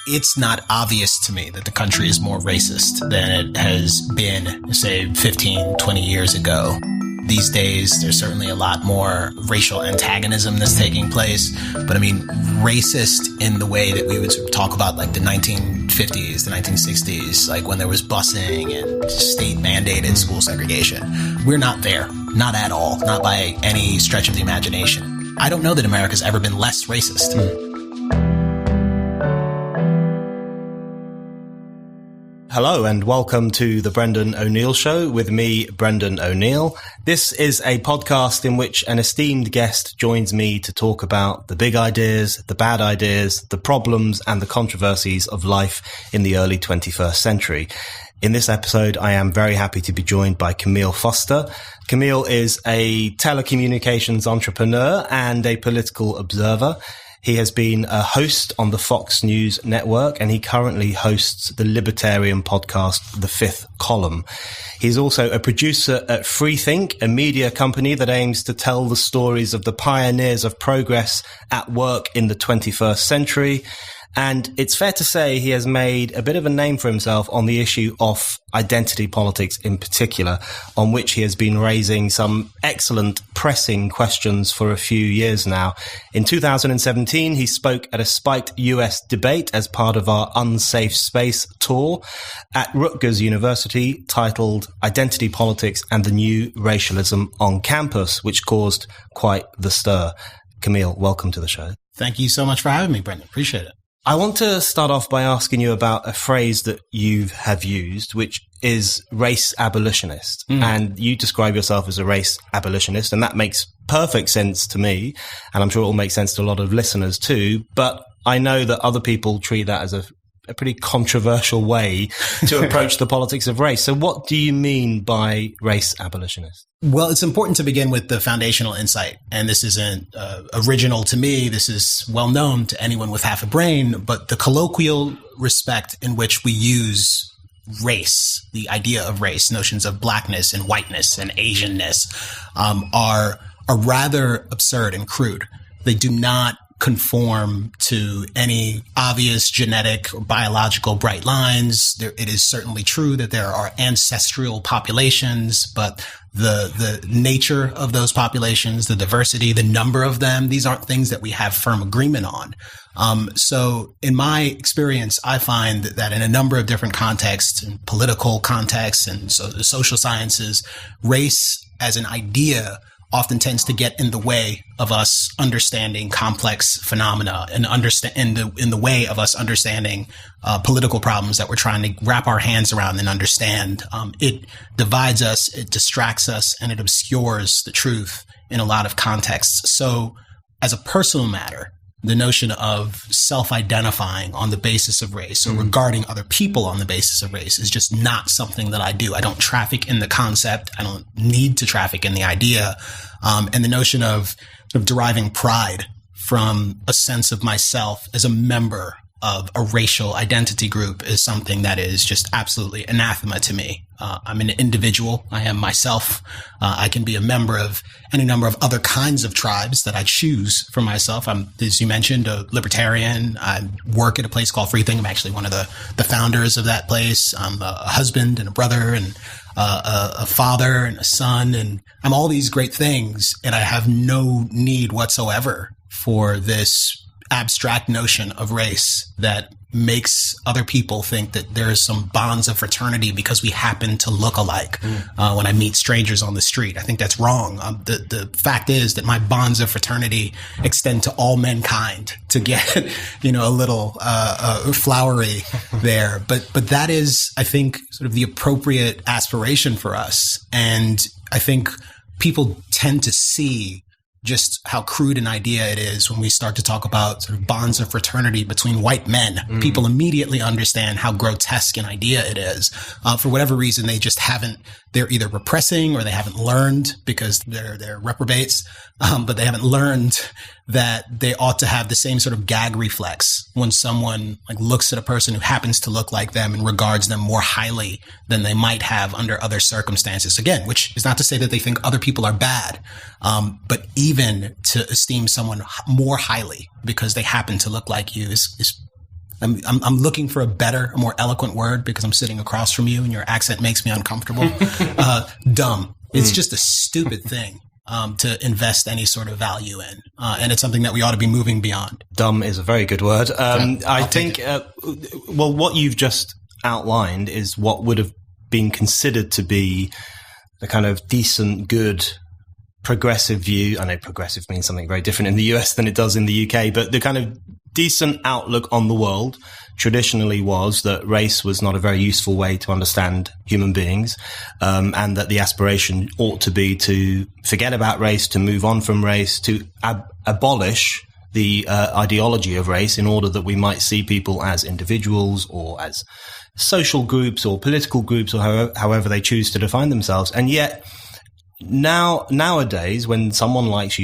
it's not obvious to me that the country is more racist than it has been, say, 15, 20 years ago. These days, there's certainly a lot more racial antagonism that's taking place. But I mean, racist in the way that we would sort of talk about like the 1950s, the 1960s, like when there was busing and state mandated school segregation. We're not there. Not at all. Not by any stretch of the imagination. I don't know that America's ever been less racist. Hello and welcome to the Brendan O'Neill Show with me, Brendan O'Neill. This is a podcast in which an esteemed guest joins me to talk about the big ideas, the bad ideas, the problems and the controversies of life in the early 21st century. In this episode, I am very happy to be joined by Camille Foster. Camille is a telecommunications entrepreneur and a political observer. He has been a host on the Fox News network, and he currently hosts the libertarian podcast, The Fifth Column. He's also a producer at Freethink, a media company that aims to tell the stories of the pioneers of progress at work in the 21st century. And it's fair to say he has made a bit of a name for himself on the issue of identity politics in particular, on which he has been raising some excellent pressing questions for a few years now. In 2017, he spoke at a spiked US debate as part of our Unsafe Space tour at Rutgers University, titled Identity Politics and the New Racialism on Campus, which caused quite the stir. Camille, welcome to the show. Thank you so much for having me, Brendan. Appreciate it. I want to start off by asking you about a phrase that you have used, which is race abolitionist. And you describe yourself as a race abolitionist, and that makes perfect sense to me. And I'm sure it will make sense to a lot of listeners too. But I know that other people treat that as a pretty controversial way to approach the politics of race. So what do you mean by race abolitionist? Well, it's important to begin with the foundational insight. And this isn't original to me. This is well known to anyone with half a brain. But the colloquial respect in which we use race, the idea of race, notions of blackness and whiteness and Asianness are rather absurd and crude. They do not conform to any obvious genetic or biological bright lines. It is certainly true that there are ancestral populations, but the nature of those populations, the diversity, the number of them, these aren't things that we have firm agreement on. So in my experience, I find that in a number of different contexts, in political contexts and so the social sciences, race as an idea often tends to get in the way of us understanding complex phenomena and in the way of us understanding political problems that we're trying to wrap our hands around and understand. It divides us, it distracts us, and it obscures the truth in a lot of contexts. So as a personal matter, the notion of self-identifying on the basis of race or regarding other people on the basis of race is just not something that I do. I don't traffic in the concept. I don't need to traffic in the idea. And the notion of deriving pride from a sense of myself as a member of a racial identity group is something that is just absolutely anathema to me. I'm an individual. I am myself. I can be a member of any number of other kinds of tribes that I choose for myself. I'm, as you mentioned, a libertarian. I work at a place called Freethink. I'm actually one of the founders of that place. I'm a husband and a brother and a father and a son. And I'm all these great things. And I have no need whatsoever for this abstract notion of race that makes other people think that there's some bonds of fraternity because we happen to look alike when I meet strangers on the street. I think that's wrong. The fact is that my bonds of fraternity extend to all mankind, to get, a little flowery there. But that is, I think, sort of the appropriate aspiration for us. And I think people tend to see just how crude an idea it is when we start to talk about sort of bonds of fraternity between white men. People immediately understand how grotesque an idea it is. For whatever reason, they just haven't, they're either repressing or they haven't learned because they're reprobates, but they haven't learned that they ought to have the same sort of gag reflex when someone like looks at a person who happens to look like them and regards them more highly than they might have under other circumstances. Again, which is not to say that they think other people are bad, but even to esteem someone more highly because they happen to look like you is I'm looking for a more eloquent word because I'm sitting across from you and your accent makes me uncomfortable. Dumb. It's just a stupid thing to invest any sort of value in. And it's something that we ought to be moving beyond. Dumb is a very good word. I think, what you've just outlined is what would have been considered to be the kind of decent, good, progressive view. I know progressive means something very different in the US than it does in the UK, but the kind of decent outlook on the world traditionally was that race was not a very useful way to understand human beings, and that the aspiration ought to be to forget about race, to move on from race, to abolish the ideology of race in order that we might see people as individuals or as social groups or political groups or however they choose to define themselves. And yet nowadays, when someone like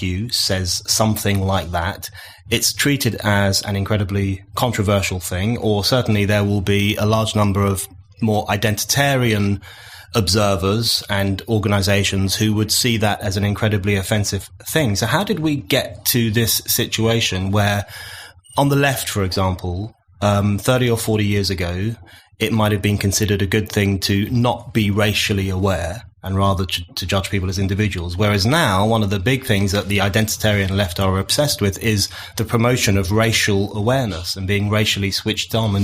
you says something like that, it's treated as an incredibly controversial thing, or certainly there will be a large number of more identitarian observers and organizations who would see that as an incredibly offensive thing. So how did we get to this situation where, on the left, for example, 30 or 40 years ago, it might have been considered a good thing to not be racially aware and rather to judge people as individuals. Whereas now, one of the big things that the identitarian left are obsessed with is the promotion of racial awareness and being racially switched on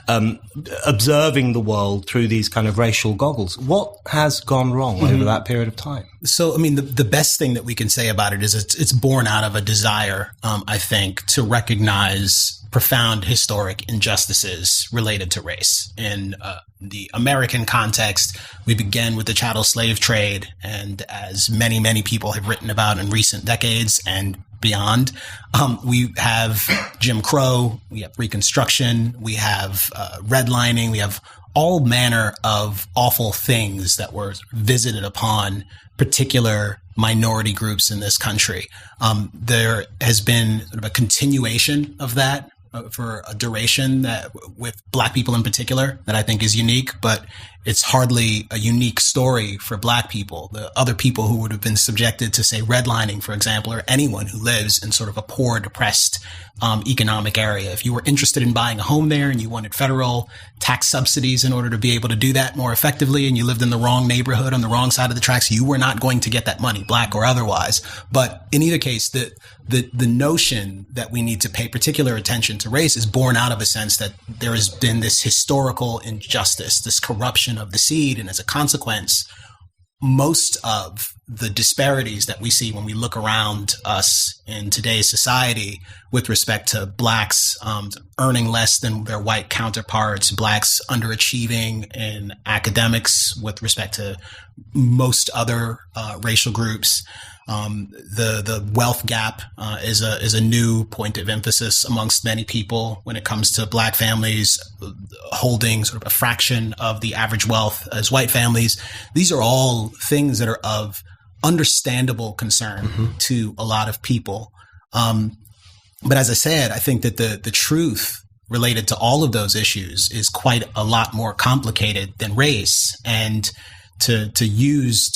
and observing the world through these kind of racial goggles. What has gone wrong over that period of time? So, I mean, the best thing that we can say about it is it's born out of a desire, I think, to recognize profound historic injustices related to race. In the American context, we begin with the chattel slave trade, and as many, many people have written about in recent decades and beyond, we have Jim Crow, we have Reconstruction, we have redlining, we have all manner of awful things that were visited upon particular minority groups in this country. There has been sort of a continuation of that for a duration that with Black people in particular that I think is unique, but it's hardly a unique story for Black people. The other people who would have been subjected to, say, redlining, for example, or anyone who lives in sort of a poor, depressed economic area. If you were interested in buying a home there and you wanted federal tax subsidies in order to be able to do that more effectively, and you lived in the wrong neighborhood on the wrong side of the tracks, you were not going to get that money, Black or otherwise. But in either case, the notion that we need to pay particular attention to race is born out of a sense that there has been this historical injustice, this corruption of the seed, and as a consequence, most of the disparities that we see when we look around us in today's society with respect to Blacks earning less than their white counterparts, Blacks underachieving in academics with respect to most other racial groups. The wealth gap is a new point of emphasis amongst many people when it comes to Black families holding sort of a fraction of the average wealth as white families. These are all things that are of understandable concern to a lot of people. But as I said, I think that the truth related to all of those issues is quite a lot more complicated than race. And to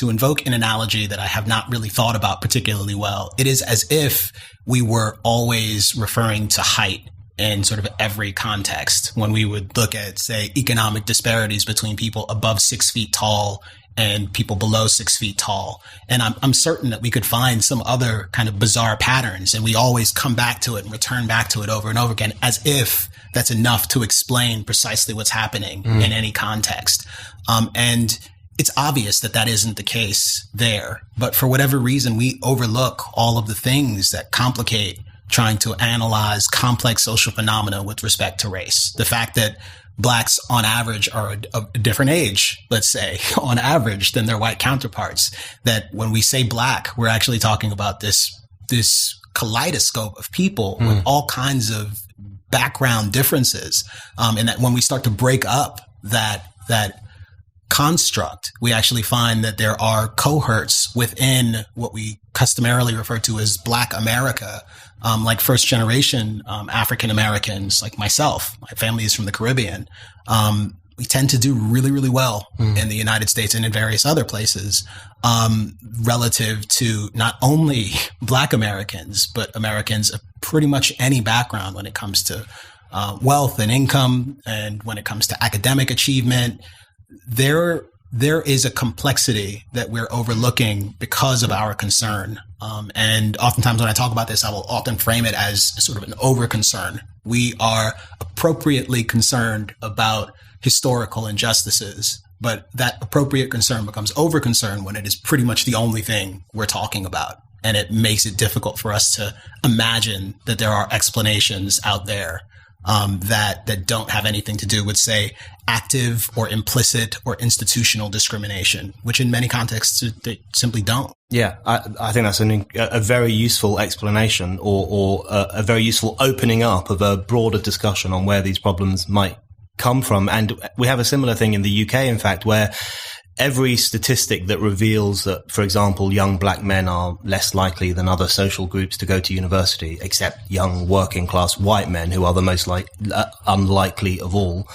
invoke an analogy that I have not really thought about particularly well, it is as if we were always referring to height in sort of every context when we would look at, say, economic disparities between people above 6 feet tall and people below 6 feet tall. And I'm certain that we could find some other kind of bizarre patterns, and we always come back to it and return back to it over and over again, as if that's enough to explain precisely what's happening in any context. And it's obvious that that isn't the case there, but for whatever reason, we overlook all of the things that complicate trying to analyze complex social phenomena with respect to race. The fact that Blacks on average are a different age, let's say, on average than their white counterparts. That when we say Black, we're actually talking about this kaleidoscope of people with all kinds of background differences. And that when we start to break up that construct, we actually find that there are cohorts within what we customarily refer to as Black America, like first generation African Americans like myself. My family is from the Caribbean. We tend to do really, really well in the United States and in various other places relative to not only Black Americans, but Americans of pretty much any background when it comes to wealth and income, and when it comes to academic achievement, there is a complexity that we're overlooking because of our concern. And oftentimes when I talk about this, I will often frame it as sort of an over-concern. We are appropriately concerned about historical injustices, but that appropriate concern becomes over-concern when it is pretty much the only thing we're talking about. And it makes it difficult for us to imagine that there are explanations out there that don't have anything to do with, say, active or implicit or institutional discrimination, which in many contexts they simply don't. Yeah, I think that's a very useful explanation or a very useful opening up of a broader discussion on where these problems might come from. And we have a similar thing in the UK, in fact, where every statistic that reveals that, for example, young black men are less likely than other social groups to go to university, except young working class white men, who are the most unlikely of all.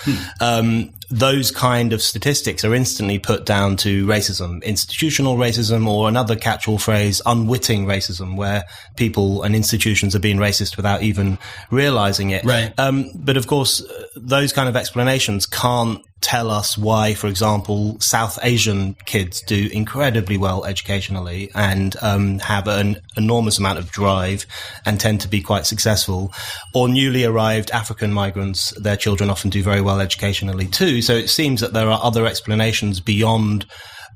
Those kind of statistics are instantly put down to racism, institutional racism, or another catch-all phrase, unwitting racism, where people and institutions are being racist without even realizing it. Right. But of course, those kind of explanations can't tell us why, for example, South Asian kids do incredibly well educationally and have an enormous amount of drive and tend to be quite successful, or newly arrived African migrants, their children often do very well educationally too. So it seems that there are other explanations beyond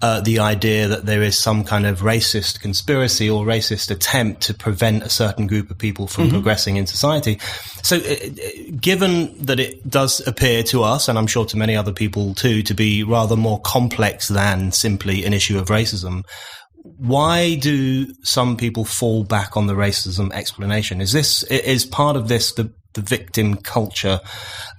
the idea that there is some kind of racist conspiracy or racist attempt to prevent a certain group of people from progressing in society. So given that it does appear to us, and I'm sure to many other people too, to be rather more complex than simply an issue of racism, why do some people fall back on the racism explanation? Is part of this the victim culture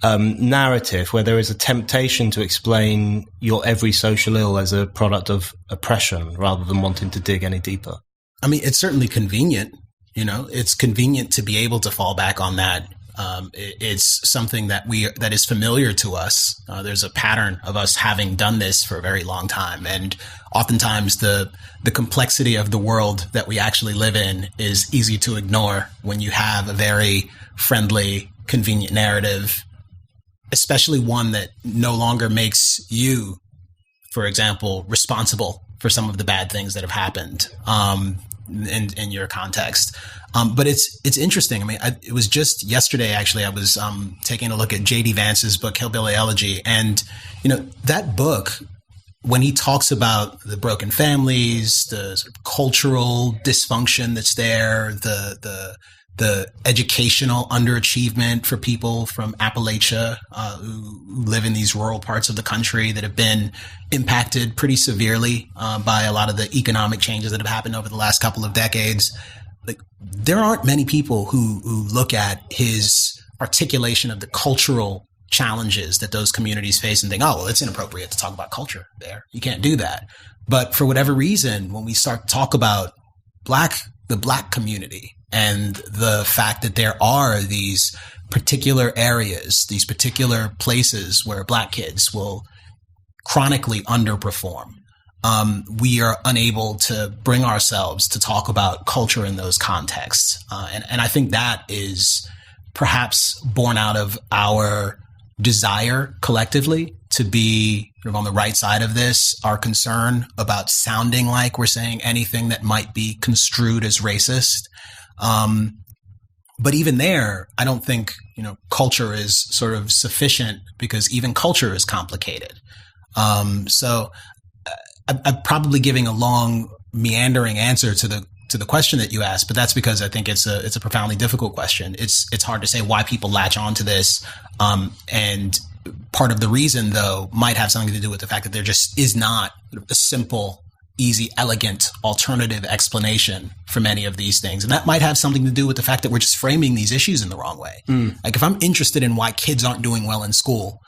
narrative, where there is a temptation to explain your every social ill as a product of oppression rather than wanting to dig any deeper? I mean, it's certainly convenient. It's convenient to be able to fall back on that. It's something that is familiar to us. There's a pattern of us having done this for a very long time. And oftentimes the complexity of the world that we actually live in is easy to ignore when you have a very friendly, convenient narrative, especially one that no longer makes you, for example, responsible for some of the bad things that have happened in your context. But it's interesting. I mean, it was just yesterday, actually, I was taking a look at J.D. Vance's book, Hillbilly Elegy. And, that book, when he talks about the broken families, the sort of cultural dysfunction that's there, the educational underachievement for people from Appalachia who live in these rural parts of the country that have been impacted pretty severely by a lot of the economic changes that have happened over the last couple of decades. Like, there aren't many people who look at his articulation of the cultural challenges that those communities face and think, oh, well, it's inappropriate to talk about culture there. You can't do that. But for whatever reason, when we start to talk about the Black community and the fact that there are these particular areas, these particular places where Black kids will chronically underperform, we are unable to bring ourselves to talk about culture in those contexts. And I think that is perhaps born out of our desire collectively to be sort of on the right side of this, our concern about sounding like we're saying anything that might be construed as racist. But even there, I don't think, culture is sort of sufficient, because even culture is complicated. So I'm probably giving a long, meandering answer to the question that you asked, but that's because I think it's a profoundly difficult question. It's hard to say why people latch on to this. And part of the reason, though, might have something to do with the fact that there just is not a simple, easy, elegant alternative explanation for many of these things. And that might have something to do with the fact that we're just framing these issues in the wrong way. Like, if I'm interested in why kids aren't doing well in school,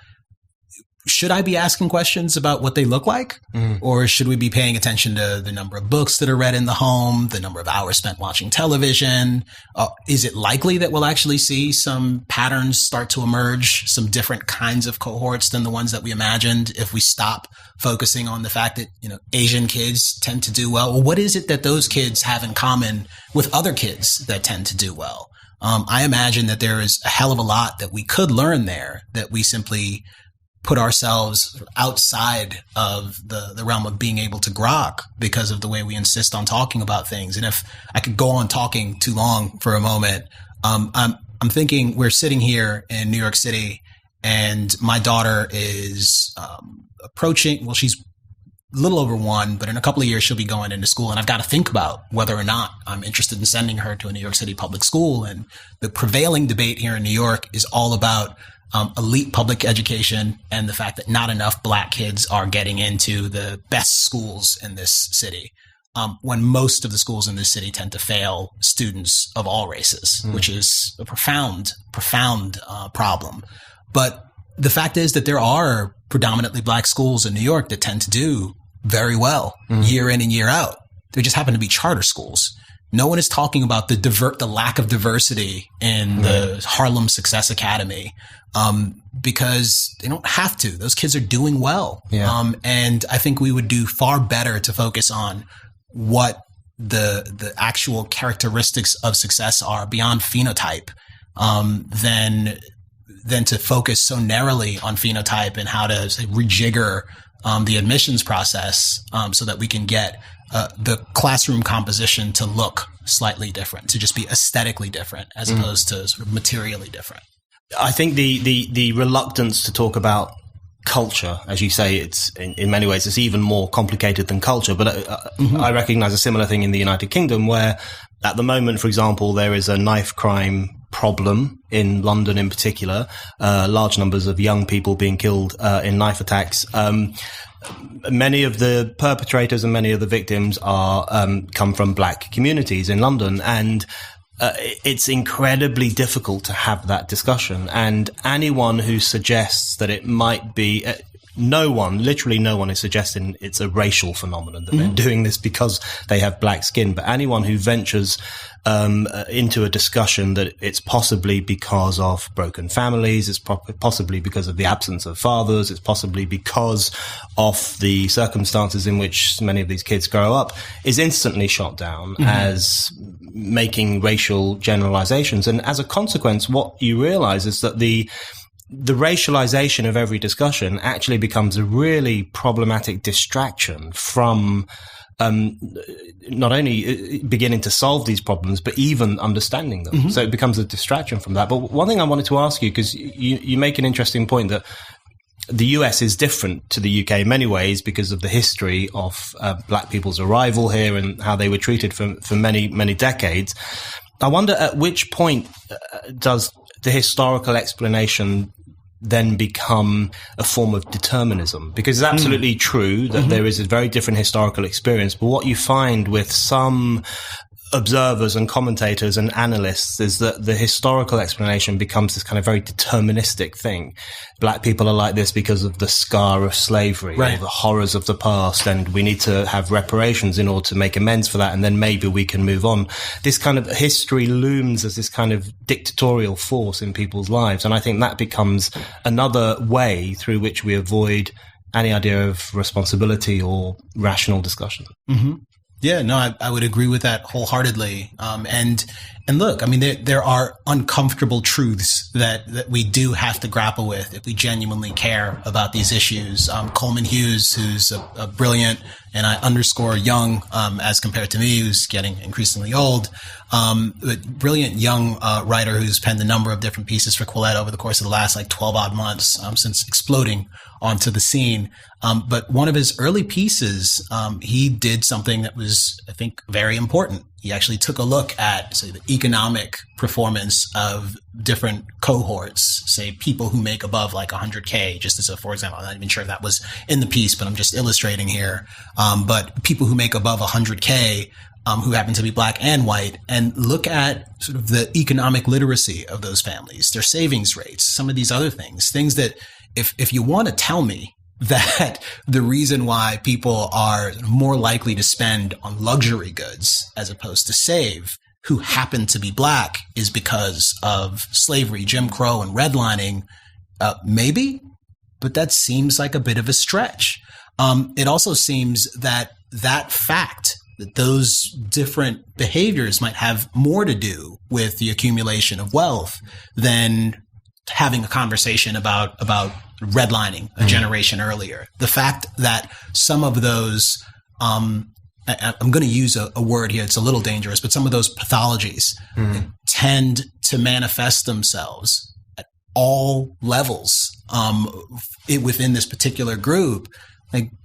should I be asking questions about what they look like? Or should we be paying attention to the number of books that are read in the home, the number of hours spent watching television? Is it likely that we'll actually see some patterns start to emerge, some different kinds of cohorts than the ones that we imagined, if we stop focusing on the fact that, Asian kids tend to do well? Well, what is it that those kids have in common with other kids that tend to do well? I imagine that there is a hell of a lot that we could learn there, that we simply put ourselves outside of the realm of being able to grok because of the way we insist on talking about things. And if I could go on talking too long for a moment, I'm thinking we're sitting here in New York City, and my daughter is approaching, well, she's a little over 1, but in a couple of years she'll be going into school, and I've got to think about whether or not I'm interested in sending her to a New York City public school. And the prevailing debate here in New York is all about elite public education and the fact that not enough Black kids are getting into the best schools in this city, when most of the schools in this city tend to fail students of all races, which is a profound problem. But the fact is that there are predominantly Black schools in New York that tend to do very well year in and year out. They just happen to be charter schools. No one is talking about the lack of diversity in the Harlem Success Academy, because they don't have to. Those kids are doing well. Yeah. And I think we would do far better to focus on what the actual characteristics of success are beyond phenotype, than to focus so narrowly on phenotype and how to rejigger the admissions process, so that we can get the classroom composition to look slightly different, to just be aesthetically different as opposed to sort of materially different. I think the reluctance to talk about culture, as you say, it's in many ways it's even more complicated than culture. But I recognize a similar thing in the United Kingdom, where at the moment, for example, there is a knife crime problem in London in particular, large numbers of young people being killed in knife attacks. Many of the perpetrators and many of the victims are come from Black communities in London, and it's incredibly difficult to have that discussion. And anyone who suggests that it might be literally no one is suggesting it's a racial phenomenon, that they're doing this because they have Black skin. But anyone who ventures into a discussion that it's possibly because of broken families, it's possibly because of the absence of fathers, it's possibly because of the circumstances in which many of these kids grow up, is instantly shot down as making racial generalizations. And as a consequence, what you realize is that the racialization of every discussion actually becomes a really problematic distraction from not only beginning to solve these problems, but even understanding them. So it becomes a distraction from that. But one thing I wanted to ask you, because you make an interesting point that the US is different to the UK in many ways because of the history of Black people's arrival here and how they were treated for many, many decades. I wonder at which point does the historical explanation then become a form of determinism? Because it's absolutely true that there is a very different historical experience. But what you find with some observers and commentators and analysts is that the historical explanation becomes this kind of very deterministic thing. Black people are like this because of the scar of slavery, or the horrors of the past, and we need to have reparations in order to make amends for that, and then maybe we can move on. This kind of history looms as this kind of dictatorial force in people's lives, and I think that becomes another way through which we avoid any idea of responsibility or rational discussion. Yeah, no, I would agree with that wholeheartedly. And look, I mean, there are uncomfortable truths that we do have to grapple with if we genuinely care about these issues. Coleman Hughes, who's a brilliant, and I underscore young, as compared to me, who's getting increasingly old, but brilliant young writer who's penned a number of different pieces for Quillette over the course of the last 12 odd months, since exploding onto the scene. But one of his early pieces, he did something that was, I think, very important. He actually took a look at, say, the economic performance of different cohorts, say people who make above 100K, just as a, for example, I'm not even sure if that was in the piece, but I'm just illustrating here. But people who make above 100K, who happen to be Black and white, and look at sort of the economic literacy of those families, their savings rates, some of these other things that if you want to tell me that the reason why people are more likely to spend on luxury goods as opposed to save who happen to be Black is because of slavery, Jim Crow, and redlining, maybe, but that seems like a bit of a stretch. It also seems that fact, that those different behaviors might have more to do with the accumulation of wealth than having a conversation about redlining a generation earlier. The fact that some of those, I'm going to use a word here, it's a little dangerous, but some of those pathologies tend to manifest themselves at all levels within this particular group,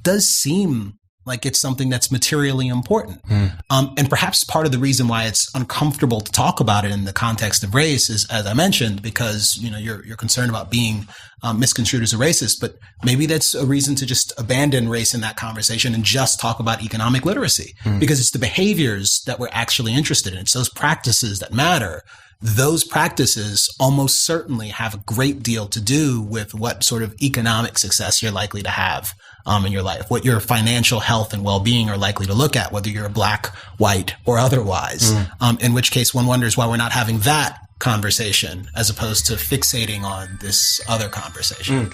does seem like it's something that's materially important. And perhaps part of the reason why it's uncomfortable to talk about it in the context of race is, as I mentioned, because, you're concerned about being misconstrued as a racist, but maybe that's a reason to just abandon race in that conversation and just talk about economic literacy, because it's the behaviors that we're actually interested in. It's those practices that matter. Those practices almost certainly have a great deal to do with what sort of economic success you're likely to have in your life, what your financial health and well-being are likely to look at, whether you're black, white, or otherwise. In which case one wonders why we're not having that conversation as opposed to fixating on this other conversation.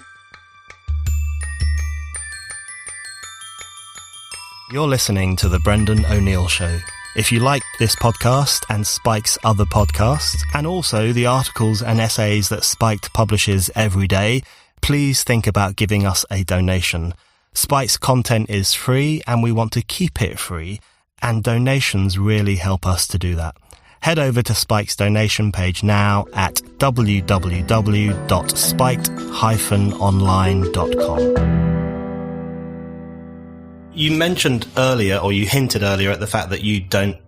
You're listening to The Brendan O'Neill Show. If you like this podcast and Spike's other podcasts, and also the articles and essays that Spiked publishes every day, please think about giving us a donation. Spike's content is free and we want to keep it free, and donations really help us to do that. Head over to Spike's donation page now at www.spiked-online.com. You mentioned earlier, or you hinted earlier at the fact that you don't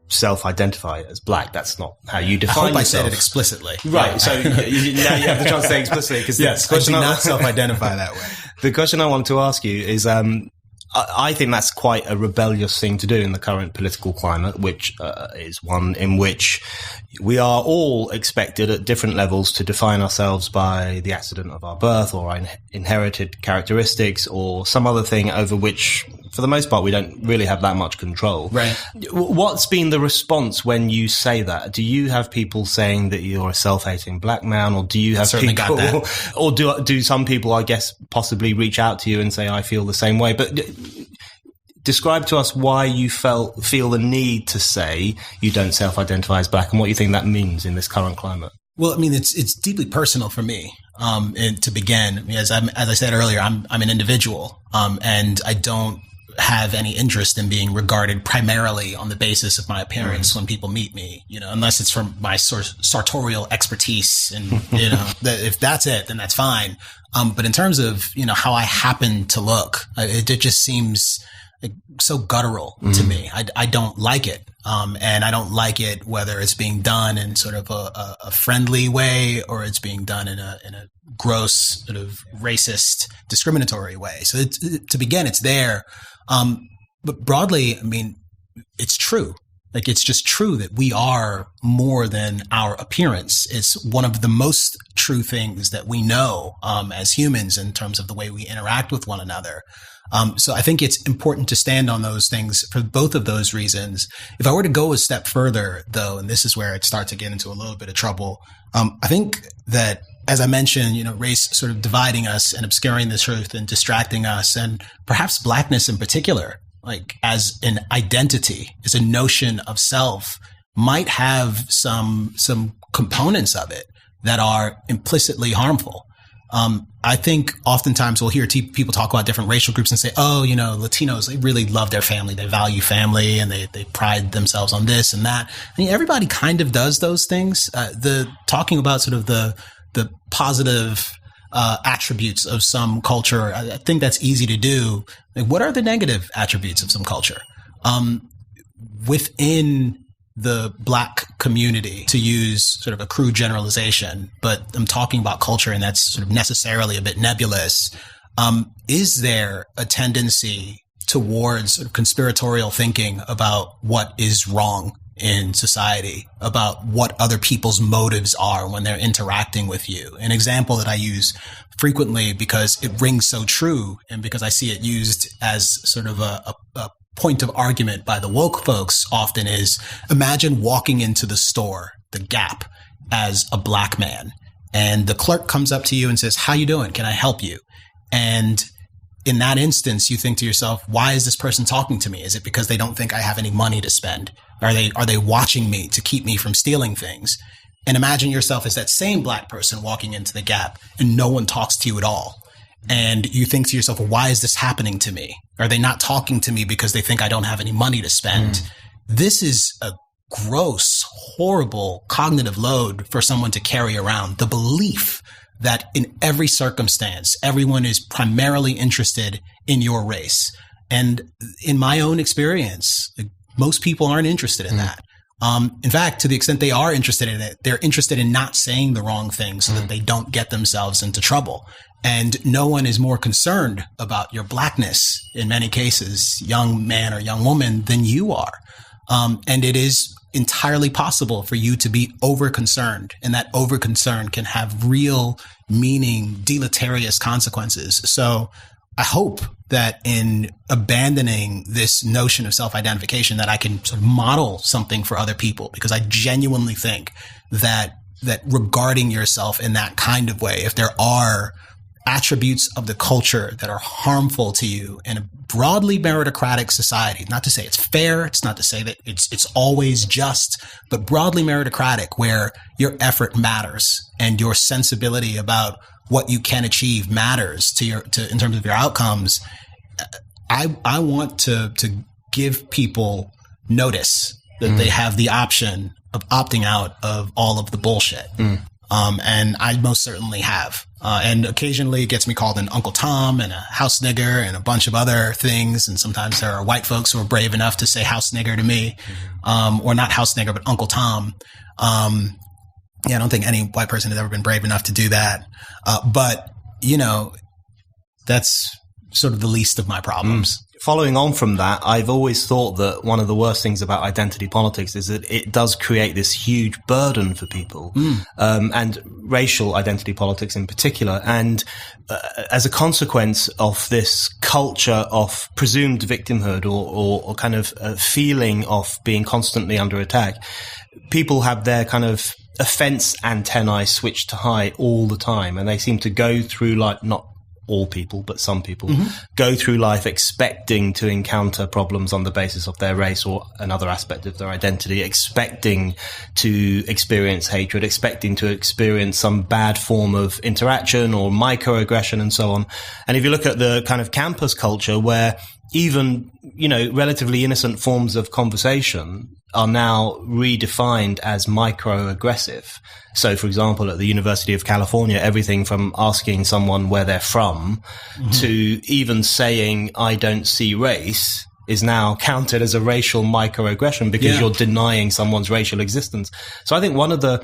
self-identify as black. That's not how you define yourself. I hope I said it explicitly. Right. So now you have the chance to say explicitly, because yes, I do not self-identify that way. The question I want to ask you is, I think that's quite a rebellious thing to do in the current political climate, which is one in which we are all expected at different levels to define ourselves by the accident of our birth or our inherited characteristics or some other thing over which, for the most part, we don't really have that much control. Right. What's been the response when you say that? Do you have people saying that you're a self-hating black man, or do you have people, or do some people, I guess, possibly reach out to you and say, I feel the same way? But describe to us why you feel the need to say you don't self-identify as black, and what you think that means in this current climate. Well, I mean, it's deeply personal for me. And to begin, as I said earlier, I'm an individual, and I don't have any interest in being regarded primarily on the basis of my appearance when people meet me, unless it's from my sartorial expertise. And, if that's it, then that's fine. But in terms of, how I happen to look, it just seems so guttural to me. I don't like it. And I don't like it whether it's being done in sort of a friendly way or it's being done in a gross, sort of racist, discriminatory way. So to begin, it's there. But broadly, I mean, it's true. It's just true that we are more than our appearance. It's one of the most true things that we know as humans in terms of the way we interact with one another. So I think it's important to stand on those things for both of those reasons. If I were to go a step further, though, and this is where it starts to get into a little bit of trouble, I think that, as I mentioned, race sort of dividing us and obscuring the truth and distracting us, and perhaps blackness in particular, as an identity, as a notion of self, might have some components of it that are implicitly harmful. I think oftentimes we'll hear people talk about different racial groups and say, oh, Latinos, they really love their family. They value family and they pride themselves on this and that. I mean, everybody kind of does those things. Talking about sort of the positive attributes of some culture, I think that's easy to do. What are the negative attributes of some culture? Within the black community, to use sort of a crude generalization, but I'm talking about culture and that's sort of necessarily a bit nebulous. Is there a tendency towards sort of conspiratorial thinking about what is wrong in society, about what other people's motives are when they're interacting with you? An example that I use frequently because it rings so true and because I see it used as sort of a point of argument by the woke folks often is, imagine walking into the store, the Gap, as a black man, and the clerk comes up to you and says, how you doing? Can I help you? And in that instance, you think to yourself, why is this person talking to me? Is it because they don't think I have any money to spend? Are they watching me to keep me from stealing things? And imagine yourself as that same Black person walking into the Gap and no one talks to you at all. And you think to yourself, well, why is this happening to me? Are they not talking to me because they think I don't have any money to spend? This is a gross, horrible cognitive load for someone to carry around. The belief that in every circumstance, everyone is primarily interested in your race. And in my own experience, most people aren't interested in that. In fact, to the extent they are interested in it, they're interested in not saying the wrong thing so that they don't get themselves into trouble. And no one is more concerned about your Blackness, in many cases, young man or young woman, than you are. And it is entirely possible for you to be over-concerned, and that over-concern can have real, meaning, deleterious consequences. So I hope that in abandoning this notion of self-identification, that I can sort of model something for other people, because I genuinely think that regarding yourself in that kind of way, if there are attributes of the culture that are harmful to you in a broadly meritocratic society, not to say it's fair, it's not to say that it's always just, but broadly meritocratic, where your effort matters and your sensibility about what you can achieve matters in terms of your outcomes. I want to give people notice that they have the option of opting out of all of the bullshit. And I most certainly have. And occasionally it gets me called an Uncle Tom and a house nigger and a bunch of other things. And sometimes there are white folks who are brave enough to say house nigger to me, or not house nigger, but Uncle Tom. Yeah, I don't think any white person has ever been brave enough to do that. But, that's sort of the least of my problems. Following on from that, I've always thought that one of the worst things about identity politics is that it does create this huge burden for people, and racial identity politics in particular. And as a consequence of this culture of presumed victimhood or kind of a feeling of being constantly under attack, people have their kind of offense antennae switched to high all the time. And they seem to go through not all people, but some people go through life expecting to encounter problems on the basis of their race or another aspect of their identity, expecting to experience hatred, expecting to experience some bad form of interaction or microaggression and so on. And if you look at the kind of campus culture where even, relatively innocent forms of conversation are now redefined as microaggressive. So, for example, at the University of California, everything from asking someone where they're from to even saying, I don't see race, is now counted as a racial microaggression because you're denying someone's racial existence. So I think one of the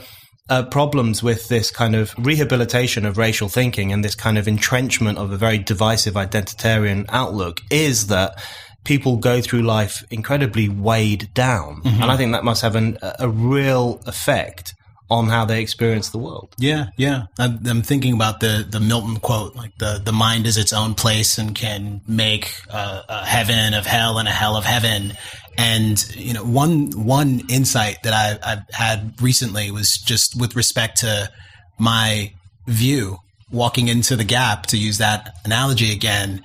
problems with this kind of rehabilitation of racial thinking and this kind of entrenchment of a very divisive identitarian outlook is that people go through life incredibly weighed down. And I think that must have a real effect on how they experience the world. Yeah. I'm thinking about the Milton quote, like the mind is its own place and can make a heaven of hell and a hell of heaven. And, one insight that I've had recently was just with respect to my view walking into the Gap, to use that analogy again.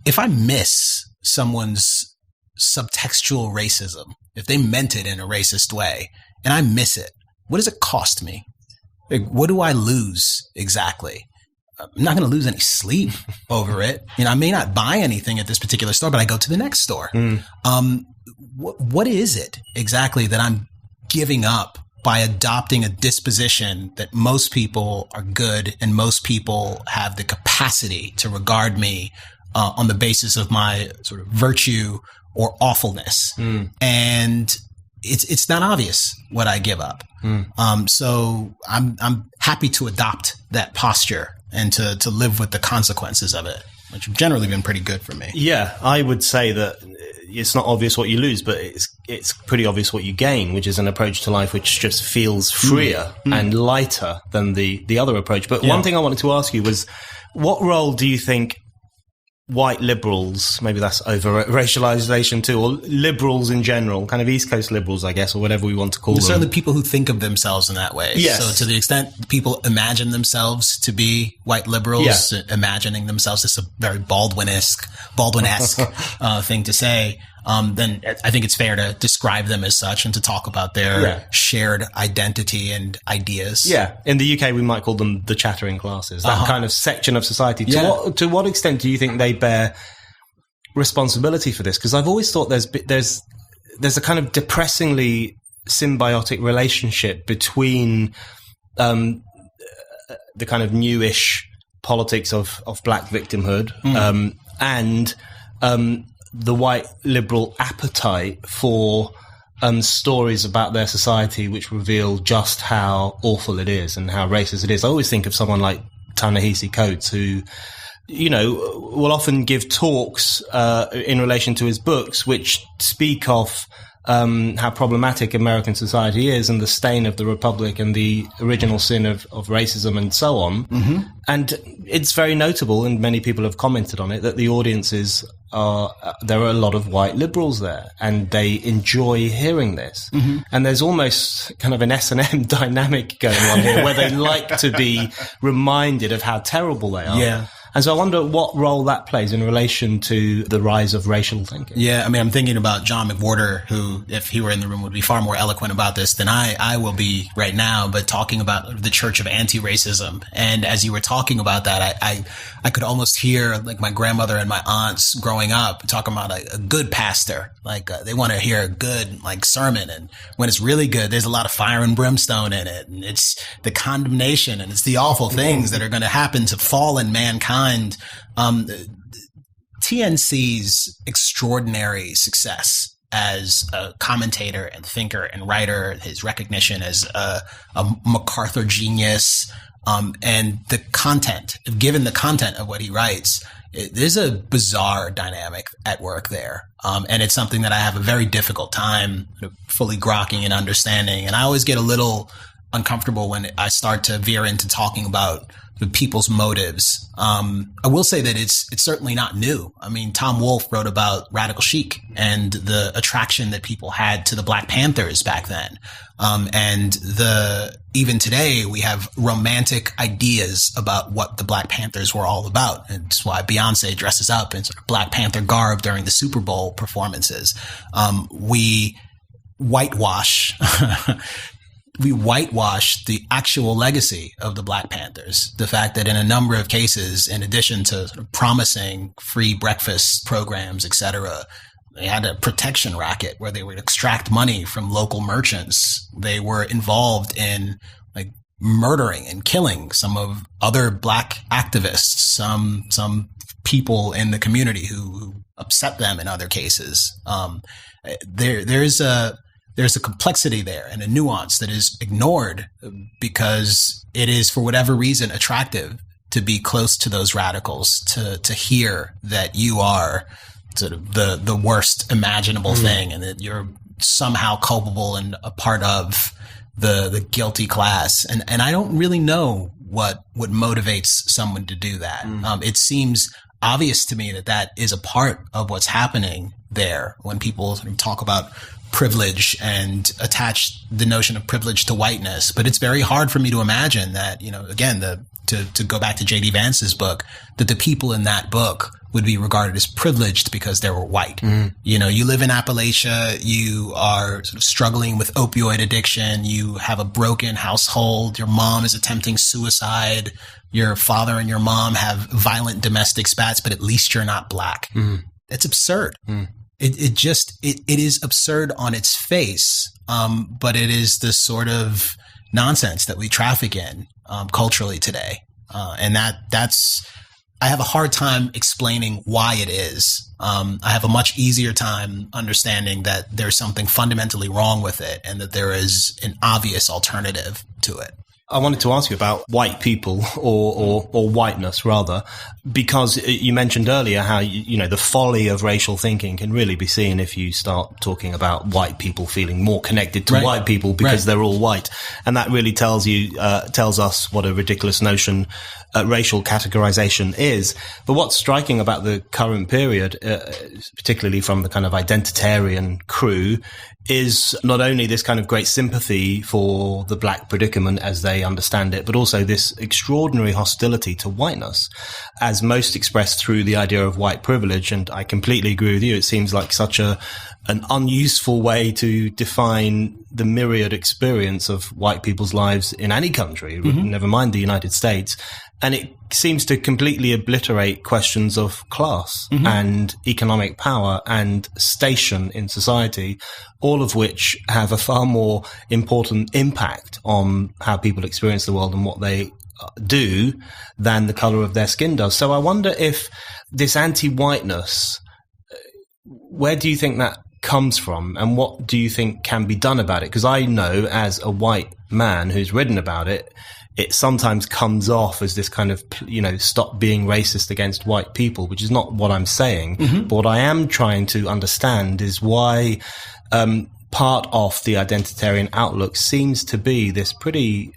If I miss someone's subtextual racism, if they meant it in a racist way and I miss it, what does it cost me? Like, what do I lose exactly? I'm not going to lose any sleep over it. I may not buy anything at this particular store, but I go to the next store. What is it exactly that I'm giving up by adopting a disposition that most people are good and most people have the capacity to regard me on the basis of my sort of virtue or awfulness? And it's not obvious what I give up. So I'm happy to adopt that posture and to live with the consequences of it, which have generally been pretty good for me. Yeah, I would say that it's not obvious what you lose, but it's pretty obvious what you gain, which is an approach to life which just feels freer and lighter than the other approach. But one thing I wanted to ask you was, what role do you think white liberals, maybe that's over racialization too, or liberals in general, kind of East Coast liberals, I guess, or whatever we want to call them. Certainly people who think of themselves in that way. Yes. So to the extent people imagine themselves to be white liberals, imagining themselves as a very Baldwin-esque thing to say, then I think it's fair to describe them as such and to talk about their shared identity and ideas. Yeah. In the UK, we might call them the chattering classes, that kind of section of society. To what extent do you think they bear responsibility for this? Because I've always thought there's a kind of depressingly symbiotic relationship between the kind of newish politics of black victimhood and the white liberal appetite for stories about their society which reveal just how awful it is and how racist it is. I always think of someone like Ta-Nehisi Coates, who, you know, will often give talks in relation to his books which speak of how problematic American society is and the stain of the Republic and the original sin of racism and so on. Mm-hmm. And it's very notable, and many people have commented on it, that the audiences there are a lot of white liberals there, and they enjoy hearing this. Mm-hmm. And there's almost kind of an S&M dynamic going on here where they like to be reminded of how terrible they are. Yeah. And so I wonder what role that plays in relation to the rise of racial thinking. Yeah, I mean, I'm thinking about John McWhorter, who, if he were in the room, would be far more eloquent about this than I will be right now, but talking about the Church of Anti-Racism. And as you were talking about that, I could almost hear, like, my grandmother and my aunts growing up talking about a good pastor. Like, they want to hear a good, like, sermon. And when it's really good, there's a lot of fire and brimstone in it. And it's the condemnation and it's the awful things that are going to happen to fallen mankind. TNC's extraordinary success as a commentator and thinker and writer, his recognition as a MacArthur genius, and the content, given the content of what he writes, there's a bizarre dynamic at work there. And it's something that I have a very difficult time fully grokking and understanding. And I always get a little uncomfortable when I start to veer into talking about the people's motives. I will say that it's certainly not new. I mean, Tom Wolfe wrote about radical chic and the attraction that people had to the Black Panthers back then. And even today we have romantic ideas about what the Black Panthers were all about. And it's why Beyonce dresses up in sort of Black Panther garb during the Super Bowl performances. We whitewash the actual legacy of the Black Panthers. The fact that in a number of cases, in addition to sort of promising free breakfast programs, et cetera, they had a protection racket where they would extract money from local merchants. They were involved in, like, murdering and killing some of other Black activists, some people in the community who upset them in other cases. There's a complexity there and a nuance that is ignored because it is, for whatever reason, attractive to be close to those radicals, to hear that you are sort of the worst imaginable thing and that you're somehow culpable and a part of the guilty class. And I don't really know what motivates someone to do that. It seems obvious to me that is a part of what's happening there when people sort of talk about privilege and attach the notion of privilege to whiteness. But it's very hard for me to imagine that, you know, again, to go back to J.D. Vance's book, that the people in that book would be regarded as privileged because they were white. You know, you live in Appalachia, you are sort of struggling with opioid addiction, you have a broken household, your mom is attempting suicide, your father and your mom have violent domestic spats, but at least you're not Black. It's absurd. It is absurd on its face, but it is the sort of nonsense that we traffic in culturally today, and that's. I have a hard time explaining why it is. I have a much easier time understanding that there's something fundamentally wrong with it, and that there is an obvious alternative to it. I wanted to ask you about white people or whiteness rather, because you mentioned earlier how, the folly of racial thinking can really be seen if you start talking about white people feeling more connected to white people because they're all white. And that really tells us what a ridiculous notion racial categorization is. But what's striking about the current period, particularly from the kind of identitarian crew, is not only this kind of great sympathy for the black predicament as they understand it, but also this extraordinary hostility to whiteness, as most expressed through the idea of white privilege. And I completely agree with you. It seems like such an unuseful way to define the myriad experience of white people's lives in any country, never mind the United States. And it seems to completely obliterate questions of class and economic power and station in society, all of which have a far more important impact on how people experience the world and what they do than the color of their skin does. So I wonder if this anti-whiteness, where do you think that comes from, and what do you think can be done about it? Because I know, as a white man who's written about it, it sometimes comes off as this kind of, stop being racist against white people, which is not what I'm saying. But what I am trying to understand is why part of the identitarian outlook seems to be this pretty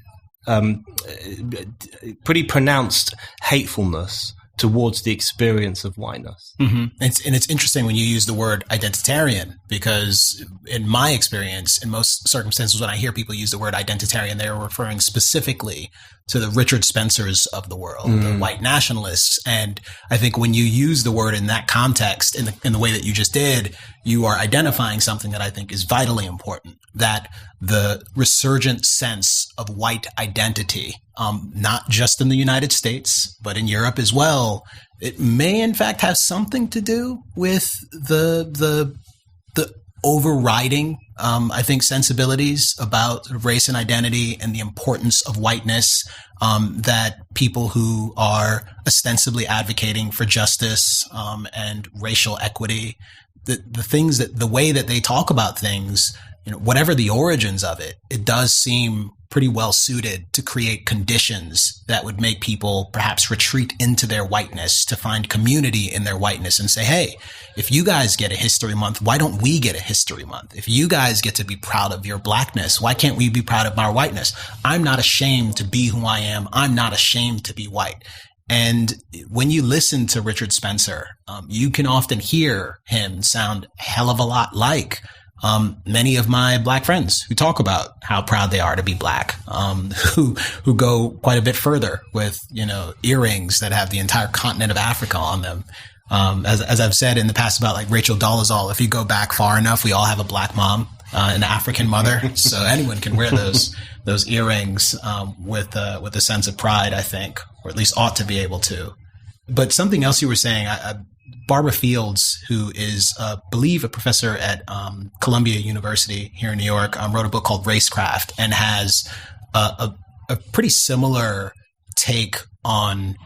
pronounced hatefulness towards the experience of whiteness. It's interesting when you use the word identitarian, because in my experience, in most circumstances, when I hear people use the word identitarian, they're referring specifically to the Richard Spencers of the world, the white nationalists. And I think when you use the word in that context, in the way that you just did, you are identifying something that I think is vitally important, that the resurgent sense of white identity, not just in the United States, but in Europe as well, it may in fact have something to do with the overriding, I think, sensibilities about race and identity and the importance of whiteness, that people who are ostensibly advocating for justice and racial equity, the way that they talk about things, whatever the origins of it, it does seem pretty well suited to create conditions that would make people perhaps retreat into their whiteness, to find community in their whiteness and say, hey, if you guys get a history month, why don't we get a history month? If you guys get to be proud of your blackness, why can't we be proud of our whiteness? I'm not ashamed to be who I am. I'm not ashamed to be white. And when you listen to Richard Spencer, you can often hear him sound a hell of a lot like many of my black friends who talk about how proud they are to be black, who go quite a bit further with, earrings that have the entire continent of Africa on them. As I've said in the past about like Rachel Dolezal, if you go back far enough, we all have a black mom, an African mother. So anyone can wear those earrings, with a sense of pride, I think, or at least ought to be able to. But something else you were saying, Barbara Fields, who is, I believe, a professor at Columbia University here in New York, wrote a book called Racecraft and has a pretty similar take on